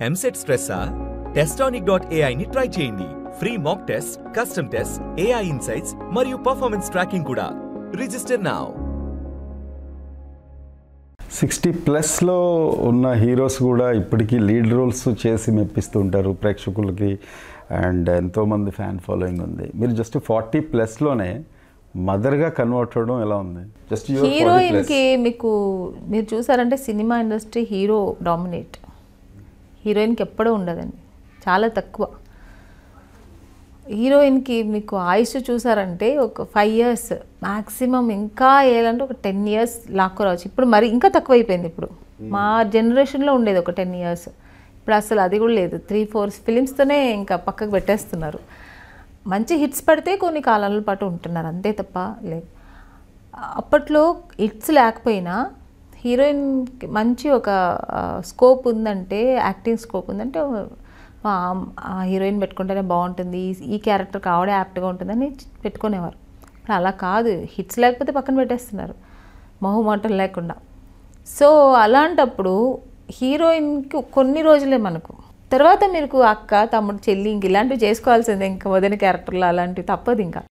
EAMCET స్ట్రెస్సా? Testonic.ai ని try చేయండి. Free mock test, custom test, AI insights మరియు పర్ఫార్మెన్స్ ట్రాకింగ్ కూడా. Register now. 60+ ఉన్న హీరోస్ కూడా ఇప్పటికీ లీడ్ రోల్స్ చేసి మెప్పిస్తుంటారు ప్రేక్షకులకి, అండ్ ఎంతోమంది ఫ్యాన్ ఫాలోయింగ్ ఉంది. మీరు జస్ట్ 40+లోనే మదర్గా కన్వర్ట్ అవ్వడం ఎలా ఉంది? జస్ట్ హీరోయిన్కి మీకు మీరు చూసారంటే సినిమా ఇండస్ట్రీ హీరో డామినేట్, హీరోయిన్కి ఎప్పుడూ ఉండదండి, చాలా తక్కువ. హీరోయిన్కి మీకు ఆయుష్ చూసారంటే ఒక 5 years మ్యాక్సిమం, ఇంకా వేయాలంటే ఒక 10 years లాక్కురావచ్చు. ఇప్పుడు మరి ఇంకా తక్కువ అయిపోయింది. ఇప్పుడు మా జనరేషన్లో ఉండేది ఒక 10 years, ఇప్పుడు అసలు అది కూడా లేదు. 3-4 ఫిలిమ్స్తోనే ఇంకా పక్కకు పెట్టేస్తున్నారు. మంచి హిట్స్ పడితే కొన్ని కాలాల పాటు ఉంటున్నారు, అంతే తప్ప లేదు. అప్పట్లో హిట్స్ లేకపోయినా హీరోయిన్కి మంచి ఒక స్కోప్ ఉందంటే, యాక్టింగ్ స్కోప్ ఉందంటే ఆ హీరోయిన్ పెట్టుకుంటేనే బాగుంటుంది, ఈ క్యారెక్టర్కి ఆవిడే యాప్ట్గా ఉంటుందని పెట్టుకునేవారు. ఇప్పుడు అలా కాదు, హిట్స్ లేకపోతే పక్కన పెట్టేస్తున్నారు మొహమాటం లేకుండా. సో అలాంటప్పుడు హీరోయిన్కి కొన్ని రోజులే మనకు, తర్వాత మీకు అక్క, తమ్ముడు, చెల్లి ఇంక ఇలాంటివి చేసుకోవాల్సిందే. ఇంకా వదిన క్యారెక్టర్లు అలాంటివి తప్పదు ఇంకా.